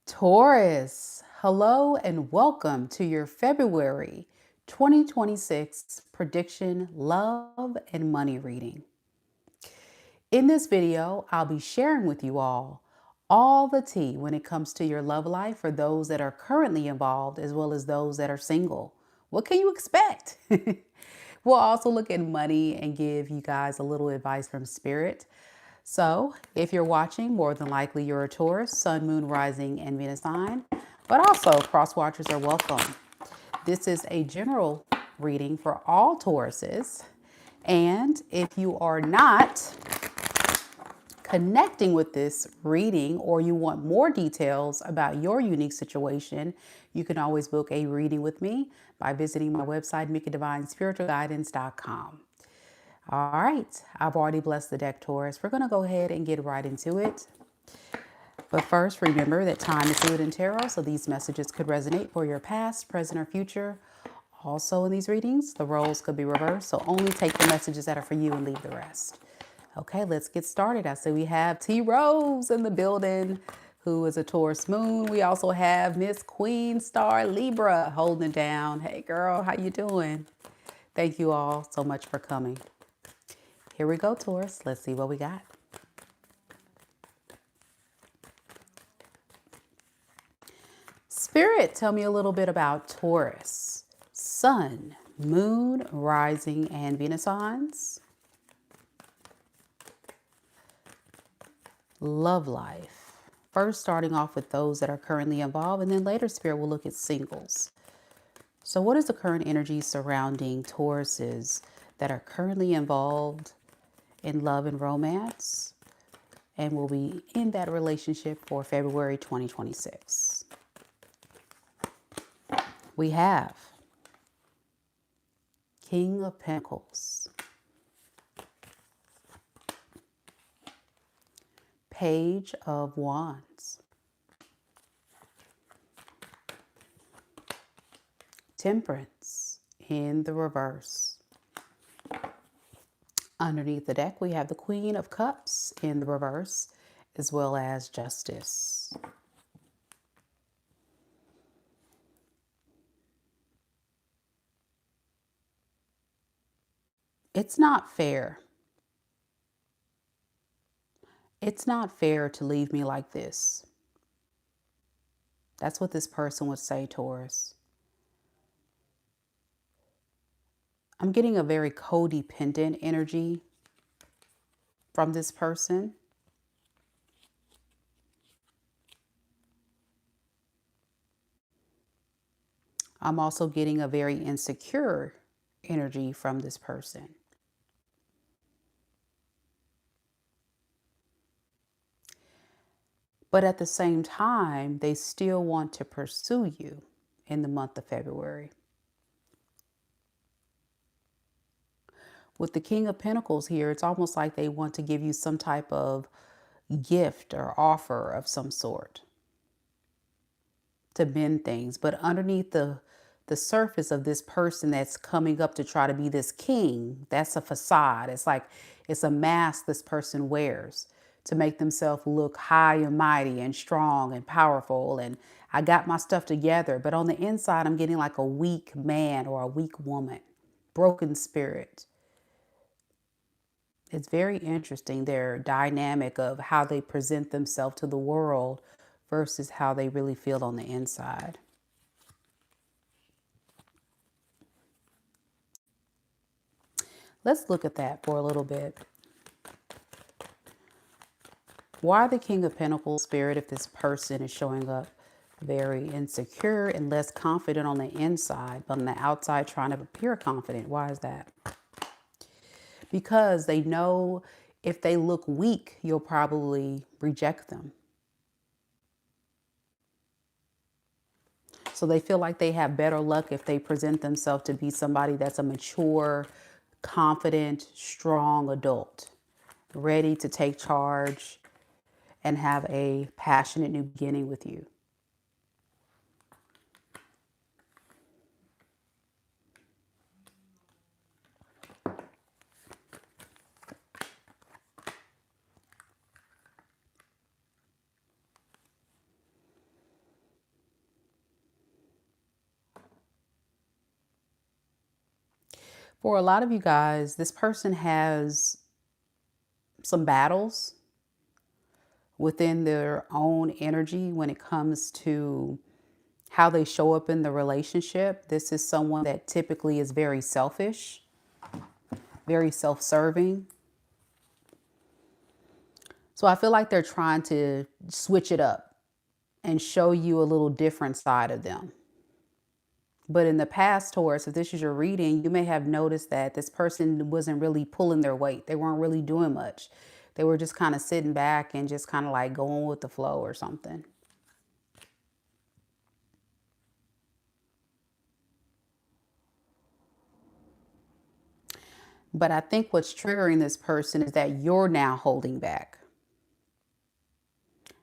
Taurus, hello and welcome to your February 2026 prediction love and money reading. In this video, I'll be sharing with you all the tea when it comes to your love life for those that are currently involved as well as those that are single. What can you expect? We'll also look at money and give you guys a little advice from spirit. So, if you're watching, more than likely you're a Taurus, Sun, Moon, Rising, and Venus sign, but also cross watchers are welcome. This is a general reading for all Tauruses, and if you are not connecting with this reading or you want more details about your unique situation, you can always book a reading with me by visiting my website, MikkiDivineSpiritualGuidance.com. All right, I've already blessed the deck, Taurus. We're going to go ahead and get right into it. But first, remember that time is fluid in tarot, so these messages could resonate for your past, present, or future. Also, in these readings, the roles could be reversed, so only take the messages that are for you and leave the rest. Okay, let's get started. I see we have T. Rose in the building, who is a Taurus moon. We also have Miss Queen Star Libra holding it down. Hey, girl, how you doing? Thank you all so much for coming. Here we go, Taurus. Let's see what we got. Spirit, tell me a little bit about Taurus. Sun, Moon, Rising, and Venus signs. Love life. First, starting off with those that are currently involved, and then later, Spirit will look at singles. So what is the current energy surrounding Tauruses that are currently involved in love and romance and will be in that relationship for February 2026? We have King of Pentacles, Page of Wands, Temperance in the reverse. Underneath the deck, we have the Queen of Cups in the reverse, as well as Justice. It's not fair. It's not fair to leave me like this. That's what this person would say, Taurus. I'm getting a very codependent energy from this person. I'm also getting a very insecure energy from this person. But at the same time, they still want to pursue you in the month of February. With the King of Pentacles here, it's almost like they want to give you some type of gift or offer of some sort to bend things. But underneath the surface of this person that's coming up to try to be this king, that's a facade. It's like it's a mask this person wears to make themselves look high and mighty and strong and powerful. And I got my stuff together. But on the inside, I'm getting like a weak man or a weak woman, broken spirit. It's very interesting, their dynamic of how they present themselves to the world versus how they really feel on the inside. Let's look at that for a little bit. Why the King of Pentacles, Spirit, if this person is showing up very insecure and less confident on the inside, but on the outside trying to appear confident? Why is that? Because they know if they look weak, you'll probably reject them. So they feel like they have better luck if they present themselves to be somebody that's a mature, confident, strong adult, ready to take charge and have a passionate new beginning with you. For a lot of you guys, this person has some battles within their own energy when it comes to how they show up in the relationship. This is someone that typically is very selfish, very self-serving. So I feel like they're trying to switch it up and show you a little different side of them. But in the past, Taurus, if this is your reading, you may have noticed that this person wasn't really pulling their weight. They weren't really doing much. They were just kind of sitting back and just kind of like going with the flow or something. But I think what's triggering this person is that you're now holding back.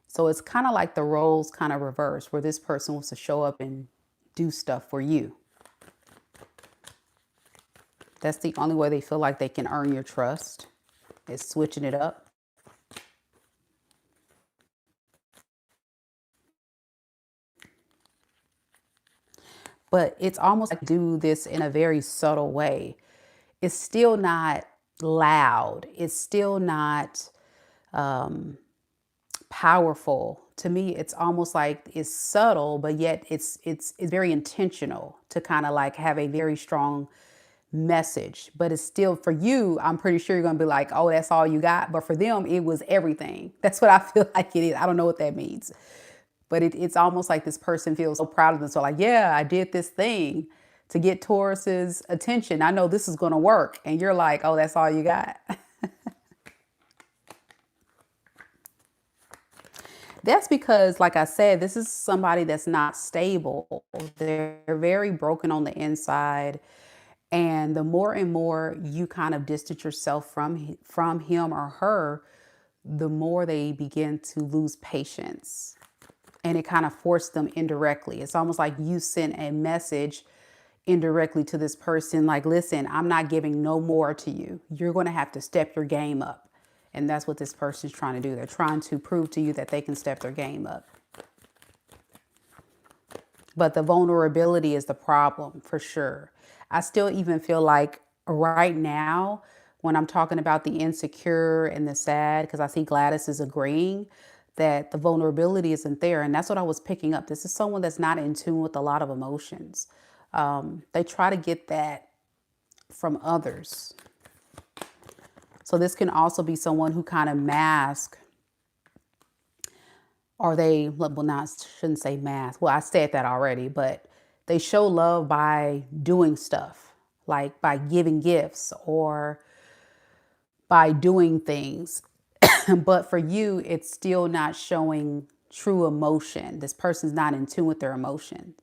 So it's kind of like the roles kind of reverse, where this person wants to show up and do stuff for you. That's the only way they feel like they can earn your trust, is switching it up. But it's almost like do this in a very subtle way. It's still not loud. It's still not powerful. To me, it's almost like it's subtle, but yet it's very intentional to kind of like have a very strong message. But it's still for you, I'm pretty sure you're gonna be like, oh, that's all you got. But for them, it was everything. That's what I feel like it is. I don't know what that means. But it's almost like this person feels so proud of themselves. Like, yeah, I did this thing to get Taurus's attention. I know this is going to work. And you're like, oh, that's all you got. That's because, like I said, this is somebody that's not stable. They're very broken on the inside. And the more and more you kind of distance yourself from him or her, the more they begin to lose patience. And it kind of forced them indirectly. It's almost like you sent a message indirectly to this person like, listen, I'm not giving no more to you. You're going to have to step your game up. And that's what this person's trying to do. They're trying to prove to you that they can step their game up. But the vulnerability is the problem for sure. I still even feel like right now, when I'm talking about the insecure and the sad, because I see Gladys is agreeing that the vulnerability isn't there. And that's what I was picking up. This is someone that's not in tune with a lot of emotions. They try to get that from others. So this can also be someone who kind of mask, or they, well, not, shouldn't say mask. Well, I said that already, but they show love by doing stuff, like by giving gifts or by doing things. But for you, it's still not showing true emotion. This person's not in tune with their emotion.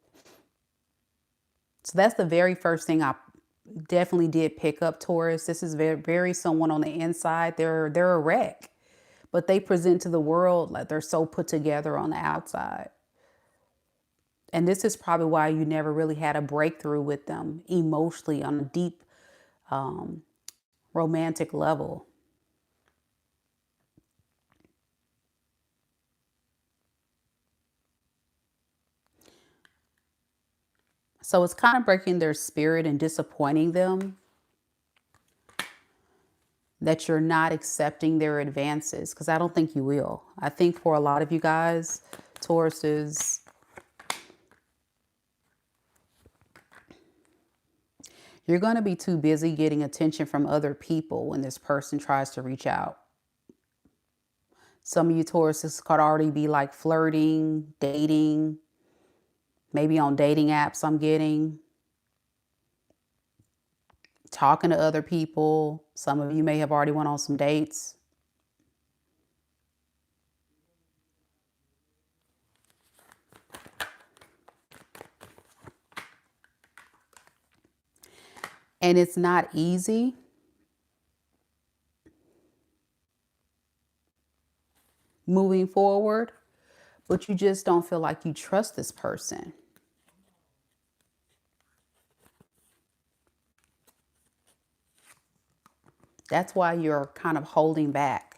So that's the very first thing I definitely did pick up, Taurus. This is very someone on the inside. They're a wreck, but they present to the world like they're so put together on the outside. And this is probably why you never really had a breakthrough with them emotionally on a deep romantic level. So it's kind of breaking their spirit and disappointing them that you're not accepting their advances, because I don't think you will. I think for a lot of you guys, Tauruses, you're going to be too busy getting attention from other people when this person tries to reach out. Some of you Tauruses could already be like flirting, dating, maybe on dating apps I'm getting, talking to other people. Some of you may have already went on some dates. And it's not easy. Moving forward, but you just don't feel like you trust this person. That's why you're kind of holding back.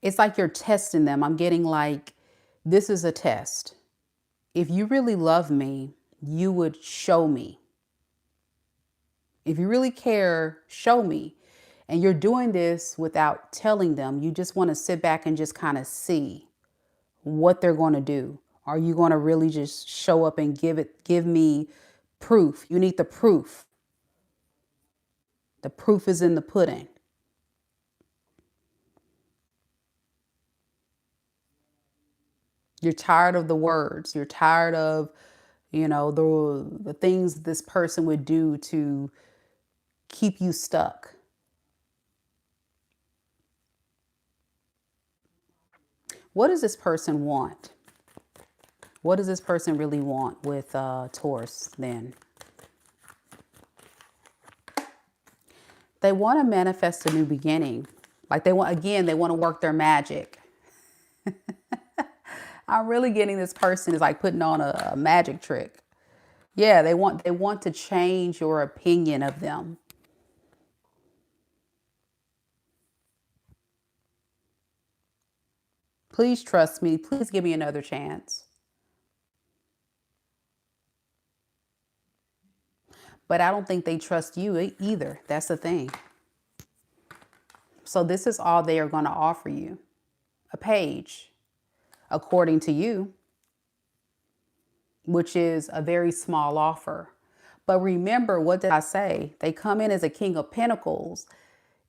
It's like you're testing them. I'm getting like, this is a test. If you really love me, you would show me. If you really care, show me. And you're doing this without telling them. You just want to sit back and just kind of see what they're going to do. Are you going to really just show up and give me proof? You need the proof. The proof is in the pudding. You're tired of the words. You're tired of, the things this person would do to keep you stuck. What does this person want? What does this person really want with Taurus then? They want to manifest a new beginning. Like they want to work their magic. I'm really getting this person is like putting on a magic trick. Yeah, they want to change your opinion of them. Please trust me. Please give me another chance. But I don't think they trust you either. That's the thing. So this is all they are going to offer you. A page, according to you, which is a very small offer. But remember, what did I say? They come in as a King of Pentacles.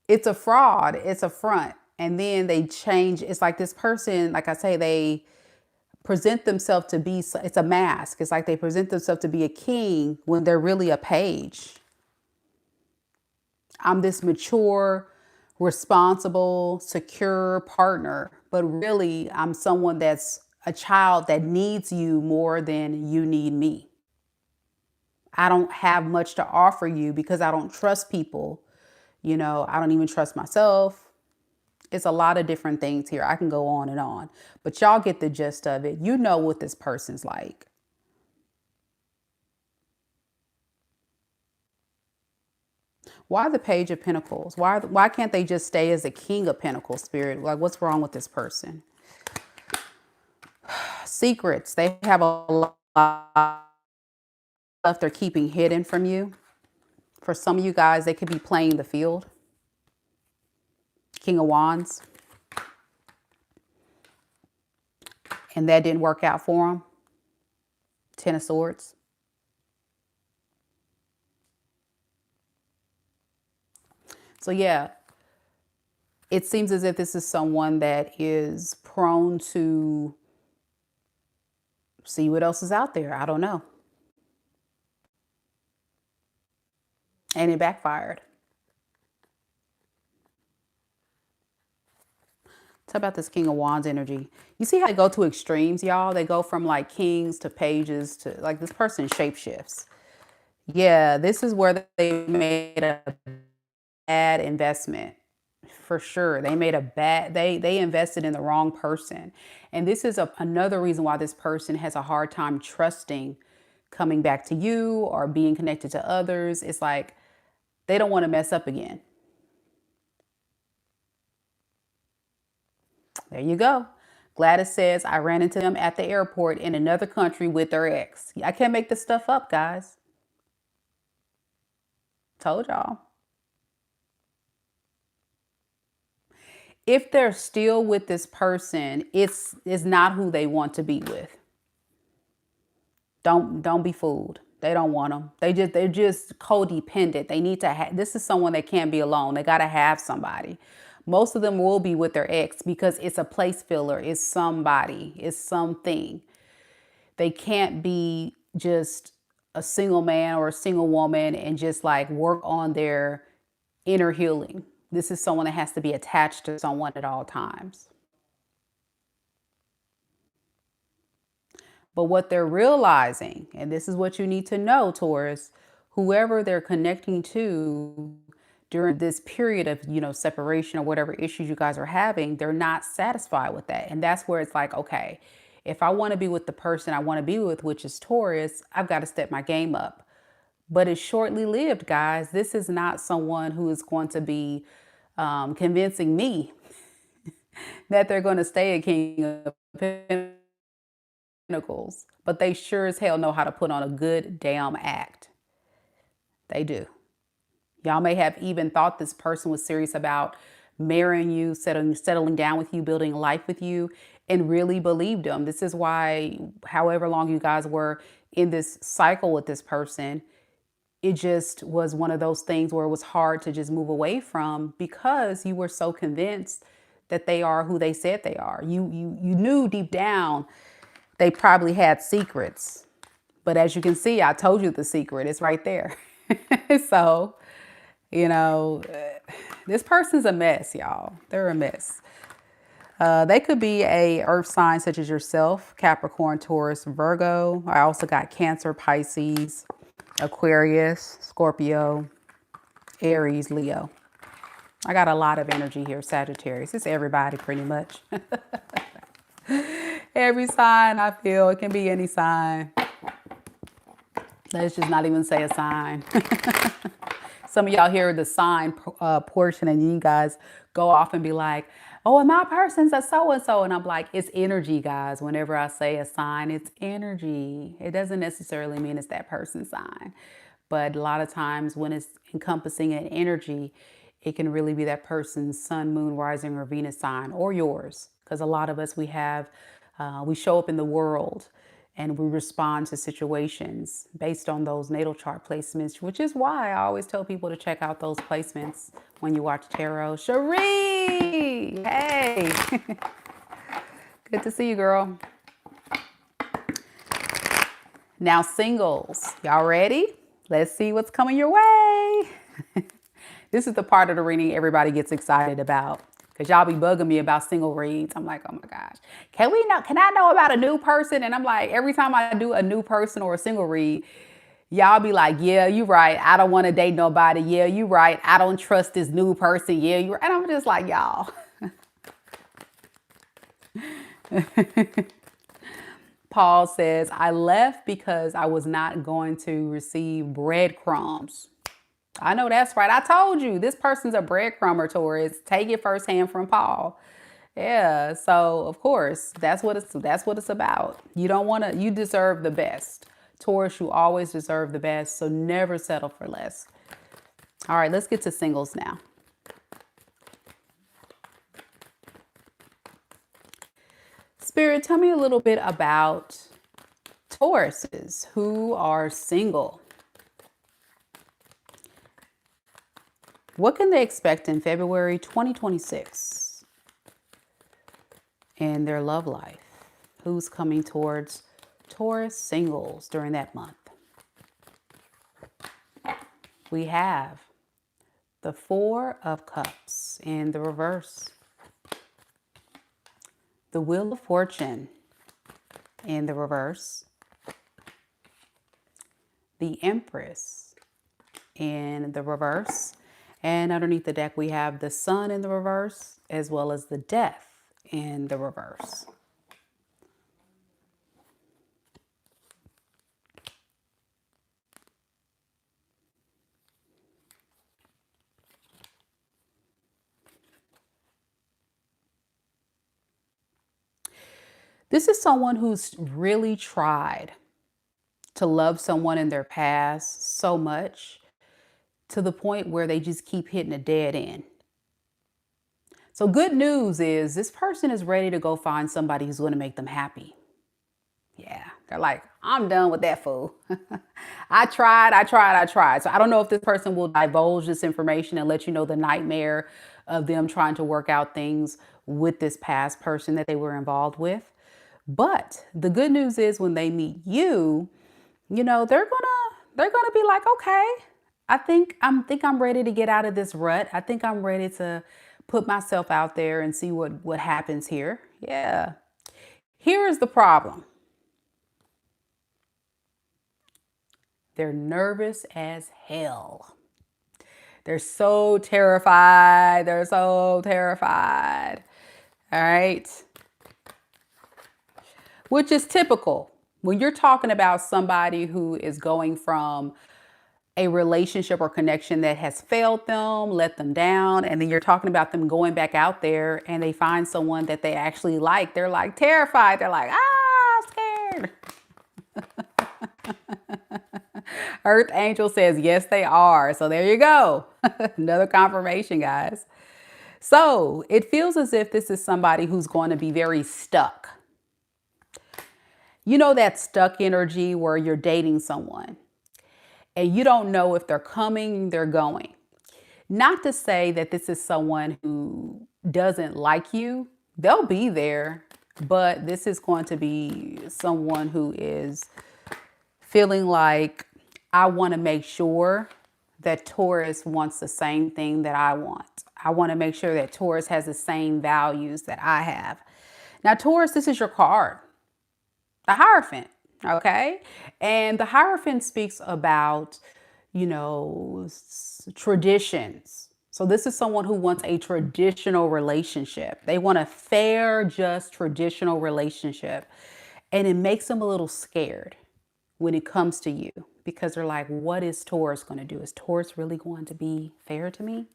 It's a fraud. It's a front. And then they change. It's like this person, like I say, they present themselves to be, it's a mask. It's like they present themselves to be a king when they're really a page. I'm this mature, responsible, secure partner, but really I'm someone that's a child that needs you more than you need me. I don't have much to offer you because I don't trust people. I don't even trust myself. It's a lot of different things here. I can go on and on, but y'all get the gist of it. You know what this person's like. Why the Page of Pentacles? Why can't they just stay as a King of Pentacles, Spirit? Like, what's wrong with this person? Secrets. They have a lot of stuff they're keeping hidden from you. For some of you guys, they could be playing the field. King of Wands. And that didn't work out for them. Ten of Swords. So yeah, it seems as if this is someone that is prone to see what else is out there. I don't know. And it backfired. Talk about this King of Wands energy. You see how they go to extremes, y'all? They go from like kings to pages to like this person shapeshifts. Yeah, this is where they made a bad investment. For sure. They made a bad, they invested in the wrong person. And this is another reason why this person has a hard time trusting coming back to you or being connected to others. It's like they don't want to mess up again. There you go. Gladys says, I ran into them at the airport in another country with their ex. I can't make this stuff up, guys. Told y'all. If they're still with this person, it's not who they want to be with. Don't be fooled. They don't want them. They're just codependent. They need to have, this is someone that can't be alone. They got to have somebody. Most of them will be with their ex because it's a place filler. It's somebody. It's something. They can't be just a single man or a single woman and just like work on their inner healing. This is someone that has to be attached to someone at all times. But what they're realizing, and this is what you need to know, Taurus, whoever they're connecting to during this period of, separation or whatever issues you guys are having, they're not satisfied with that. And that's where it's like, okay, if I want to be with the person I want to be with, which is Taurus, I've got to step my game up. But it's shortly lived, guys. This is not someone who is going to be convincing me that they're going to stay a King of Pentacles. But they sure as hell know how to put on a good damn act. They do. Y'all may have even thought this person was serious about marrying you, settling down with you, building life with you, and really believed them. This is why, however long you guys were in this cycle with this person, it just was one of those things where it was hard to just move away from, because you were so convinced that they are who they said they are. You knew deep down they probably had secrets. But as you can see, I told you the secret. It's right there. So, you know, this person's a mess, y'all. They're a mess. They could be a earth sign such as yourself, Capricorn, Taurus, Virgo. I also got Cancer, Pisces, Aquarius, Scorpio, Aries, Leo. I got a lot of energy here, Sagittarius. It's everybody pretty much. Every sign I feel, it can be any sign. Let's just not even say a sign. Some of y'all hear the sign portion and you guys go off and be like, oh, and my person's a so-and-so. And I'm like, it's energy, guys. Whenever I say a sign, it's energy. It doesn't necessarily mean it's that person's sign. But a lot of times when it's encompassing an energy, it can really be that person's sun, moon, rising, or Venus sign, or yours. Because a lot of us, we show up in the world and we respond to situations based on those natal chart placements, which is why I always tell people to check out those placements when you watch tarot. Cherie, hey, good to see you, girl. Now, singles, y'all ready? Let's see what's coming your way. This is the part of the reading everybody gets excited about, because y'all be bugging me about single reads. I'm like, oh my gosh, can I know about a new person? And I'm like, every time I do a new person or a single read, y'all be like, yeah, you right. I don't want to date nobody. Yeah, you right. I don't trust this new person. Yeah, you right. And I'm just like, y'all. Paul says, I left because I was not going to receive breadcrumbs. I know that's right. I told you this person's a breadcrumber, Taurus. Take it firsthand from Paul. Yeah. So of course, that's what it's about. You deserve the best. Taurus, you always deserve the best. So never settle for less. All right, let's get to singles now. Spirit, tell me a little bit about Tauruses who are single. What can they expect in February 2026 in their love life? Who's coming towards Taurus singles during that month? We have the Four of Cups in the reverse, the Wheel of Fortune in the reverse, the Empress in the reverse, and underneath the deck we have the Sun in the reverse, as well as the Death in the reverse. This is someone who's really tried to love someone in their past so much to the point where they just keep hitting a dead end. So good news is this person is ready to go find somebody who's going to make them happy. Yeah, they're like, I'm done with that fool. I tried. So I don't know if this person will divulge this information and let you know the nightmare of them trying to work out things with this past person that they were involved with. But the good news is when they meet you, you know, they're gonna be like, okay, I think I'm ready to get out of this rut. I think I'm ready to put myself out there and see what happens here. Yeah. Here is the problem. They're nervous as hell. They're so terrified. All right. Which is typical when you're talking about somebody who is going from a relationship or connection that has failed them, let them down, and then you're talking about them going back out there and they find someone that they actually like. They're like terrified. They're like, scared. Earth Angel says, yes, they are. So there you go. Another confirmation, guys. So it feels as if this is somebody who's going to be very stuck. You know, that stuck energy where you're dating someone and you don't know if they're coming, they're going. Not to say that this is someone who doesn't like you, they'll be there, but this is going to be someone who is feeling like, I want to make sure that Taurus wants the same thing that I want. I want to make sure that Taurus has the same values that I have. Now, Taurus, this is your card, the Hierophant, okay? And the Hierophant speaks about, traditions. So this is someone who wants a traditional relationship. They want a fair, just traditional relationship. And it makes them a little scared when it comes to you because they're like, what is Taurus going to do? Is Taurus really going to be fair to me?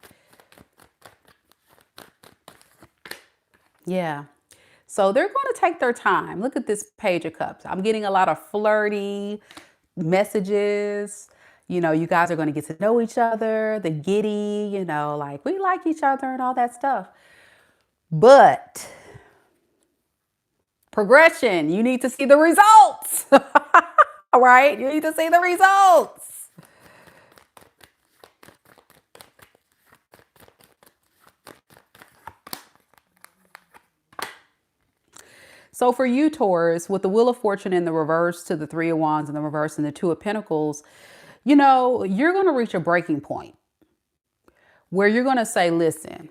Yeah. So they're going to take their time. Look at this Page of Cups. I'm getting a lot of flirty messages. You guys are going to get to know each other, the giddy, like we like each other and all that stuff. But progression, you need to see the results. All right? You need to see the results. So for you, Taurus, with the Wheel of Fortune in the reverse to the Three of Wands in the reverse and the Two of Pentacles, you're going to reach a breaking point where you're going to say, listen,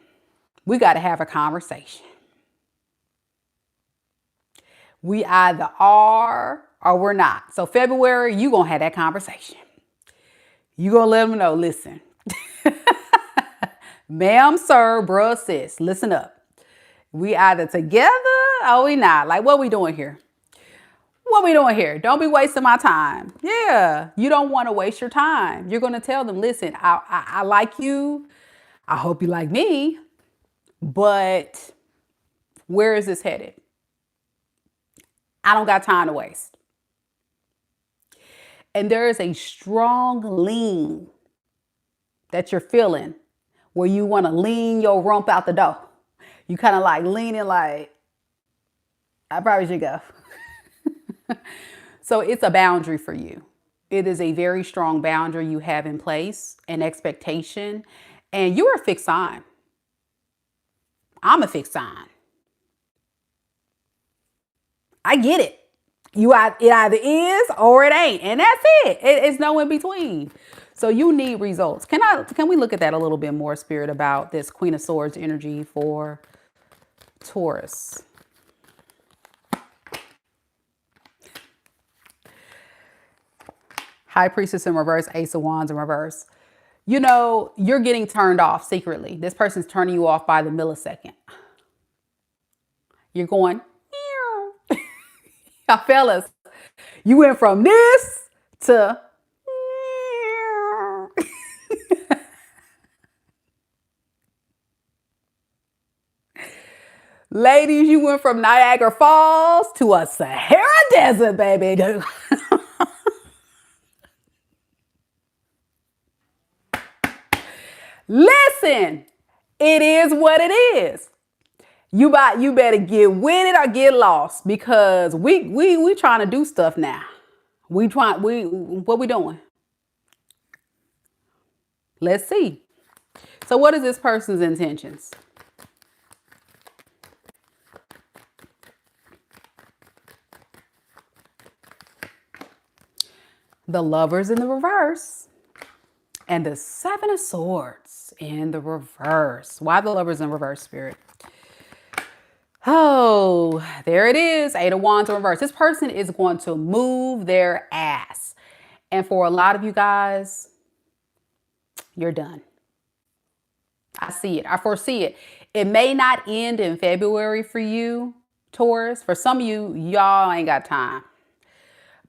we got to have a conversation. We either are or we're not. So February, you're going to have that conversation. You're going to let them know, listen, ma'am, sir, bruh, sis, listen up. We either together or we not. Like, what we doing here? What we doing here? Don't be wasting my time. Yeah, you don't want to waste your time. You're going to tell them, listen, I like you. I hope you like me. But where is this headed? I don't got time to waste. And there is a strong lean that you're feeling where you want to lean your rump out the door. You kind of like leaning like, I probably should go. So it's a boundary for you. It is a very strong boundary you have in place, an expectation, and you're a fixed sign. I'm a fixed sign. I get it. It either is or it ain't, and that's it. It's no in between. So you need results. Can we look at that a little bit more, Spirit, about this Queen of Swords energy for Taurus? High Priestess in reverse, Ace of Wands in reverse. You're getting turned off secretly. This person's turning you off by the millisecond. You're going, meow. Y'all fellas, you went from this to meow. Ladies, you went from Niagara Falls to a Sahara Desert, baby. Listen, it is what it is. You better get with it or get lost because we trying to do stuff now. What we doing? Let's see. So what is this person's intentions? The Lovers in the reverse and the Seven of Swords in the reverse. Why the Lovers in reverse, Spirit? Oh, there it is. Eight of Wands in reverse. This person is going to move their ass. And for a lot of you guys, you're done. I see it. I foresee it. It may not end in February for you, Taurus. For some of you, y'all ain't got time.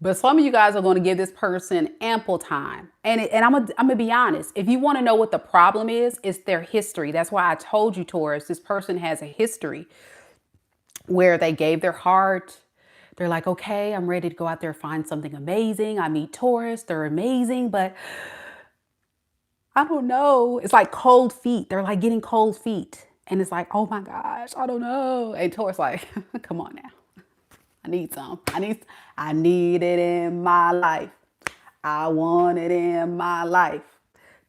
But some of you guys are going to give this person ample time. And I'm going to be honest. If you want to know what the problem is, it's their history. That's why I told you, Taurus, this person has a history where they gave their heart. They're like, okay, I'm ready to go out there and find something amazing. I meet Taurus. They're amazing. But I don't know. It's like cold feet. They're like getting cold feet. And it's like, oh my gosh, I don't know. And Taurus like, come on now. I need some. I need it in my life. I want it in my life.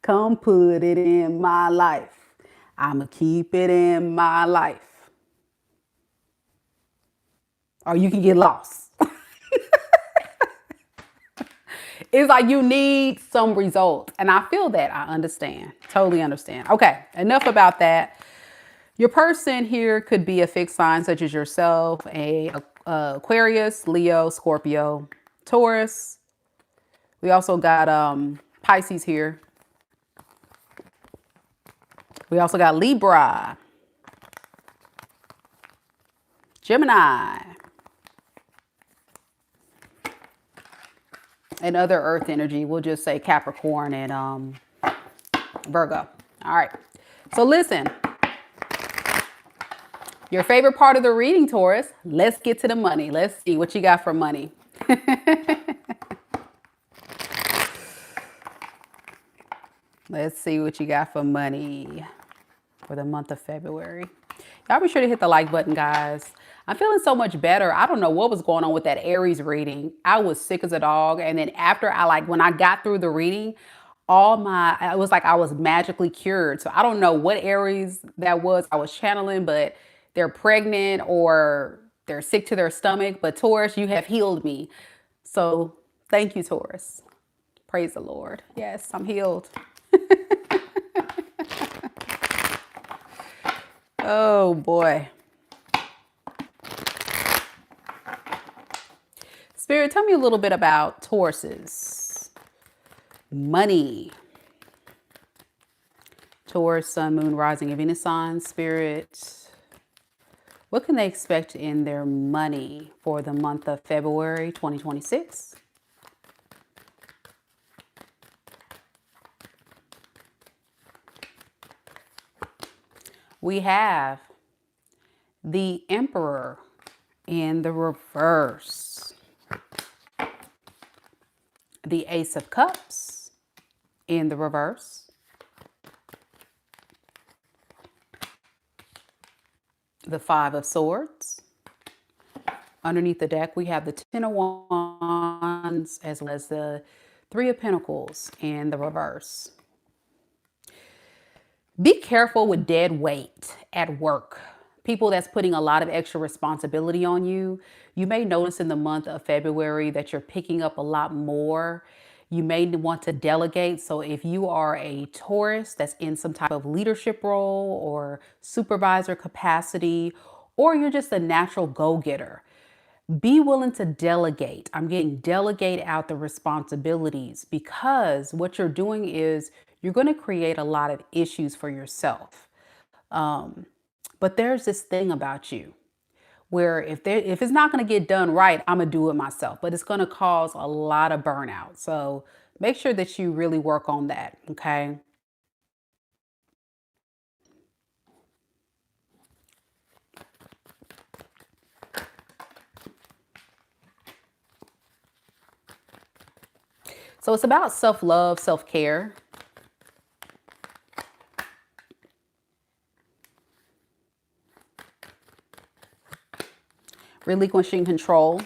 Come put it in my life. I'ma keep it in my life. Or you can get lost. It's like you need some results. And I feel that. I understand. Totally understand. Okay, enough about that. Your person here could be a fixed sign such as yourself, a Aquarius, Leo, Scorpio, Taurus. We also got Pisces here. We also got Libra, Gemini, and other earth energy. We'll just say Capricorn and Virgo. All right. So listen, your favorite part of the reading, Taurus, let's get to the money. Let's see what you got for money. Let's see what you got for money for the month of February. Y'all be sure to hit the like button, guys. I'm feeling so much better. I don't know what was going on with that Aries reading. I was sick as a dog. And then after when I got through the reading, it was like I was magically cured. So I don't know what Aries that was I was channeling, but they're pregnant or they're sick to their stomach. But Taurus, you have healed me. So thank you, Taurus. Praise the Lord. Yes, I'm healed. Oh boy. Spirit, tell me a little bit about Taurus's money. Taurus, Sun, Moon, Rising, and Venus sign. Spirit, what can they expect in their money for the month of February 2026? We have the Emperor in the reverse. The Ace of Cups in the reverse. The Five of Swords. Underneath the deck, we have the Ten of Wands as well as the Three of Pentacles in the reverse. Be careful with dead weight at work. People that's putting a lot of extra responsibility on you. You may notice in the month of February that you're picking up a lot more. You may want to delegate. So if you are a Taurus that's in some type of leadership role or supervisor capacity, or you're just a natural go-getter, be willing to delegate. I'm getting delegate out the responsibilities, because what you're doing is you're going to create a lot of issues for yourself. But there's this thing about you where if it's not going to get done right, I'm going to do it myself, but it's going to cause a lot of burnout. So make sure that you really work on that. Okay. So it's about self-love, self-care. Relinquishing control.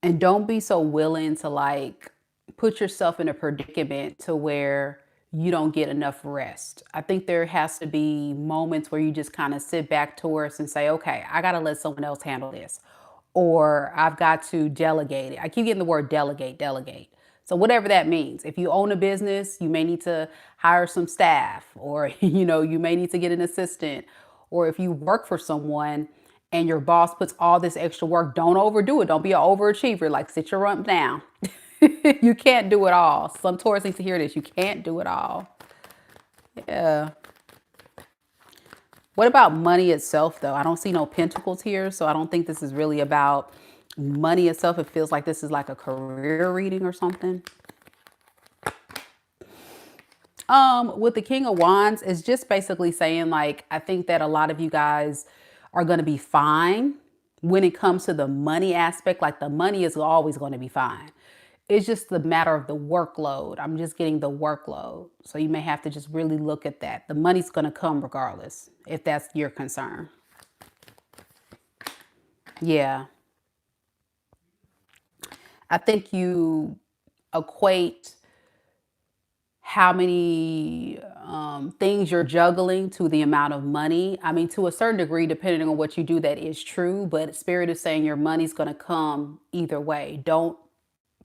And don't be so willing to put yourself in a predicament to where you don't get enough rest. I think there has to be moments where you just kind of sit back towards and say, okay, I got to let someone else handle this. Or I've got to delegate it. I keep getting the word delegate, delegate. So whatever that means. If you own a business, you may need to hire some staff, or you may need to get an assistant. Or if you work for someone and your boss puts all this extra work, don't overdo it. Don't be an overachiever. Like, sit your rump down. You can't do it all. Some Taurus need to hear this. You can't do it all. Yeah. What about money itself, though? I don't see no pentacles here, so I don't think this is really about money itself. It feels like this is like a career reading or something. With the King of Wands, it's just basically saying, I think that a lot of you guys are going to be fine. when it comes to the money aspect, like the money is always going to be fine. It's just the matter of the workload. I'm just getting the workload. So you may have to just really look at that. The money's going to come regardless, if that's your concern. Yeah. I think you equate how many things you're juggling to the amount of money. I mean, to a certain degree, depending on what you do, that is true. But Spirit is saying your money's going to come either way. Don't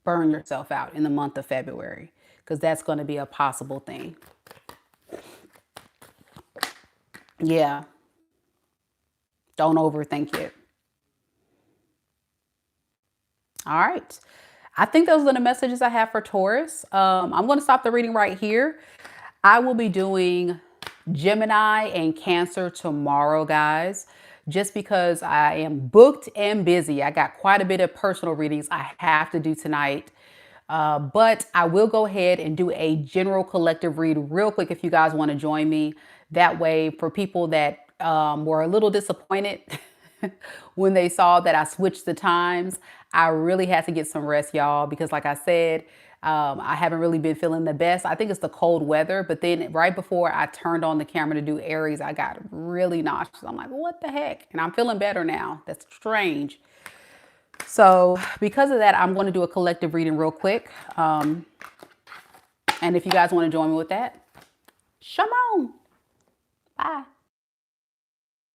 burn yourself out in the month of February, because that's going to be a possible thing. Yeah. Don't overthink it. All right. I think those are the messages I have for Taurus. I'm going to stop the reading right here. I will be doing Gemini and Cancer tomorrow, guys, just because I am booked and busy. I got quite a bit of personal readings I have to do tonight. But I will go ahead and do a general collective read real quick if you guys want to join me. That way, for people that were a little disappointed when they saw that I switched the times, I really had to get some rest, y'all, because like I said, I haven't really been feeling the best. I think it's the cold weather, but then right before I turned on the camera to do Aries, I got really nauseous. I'm like, what the heck? And I'm feeling better now. That's strange. So because of that, I'm going to do a collective reading real quick. And if you guys want to join me with that, shalom. Bye.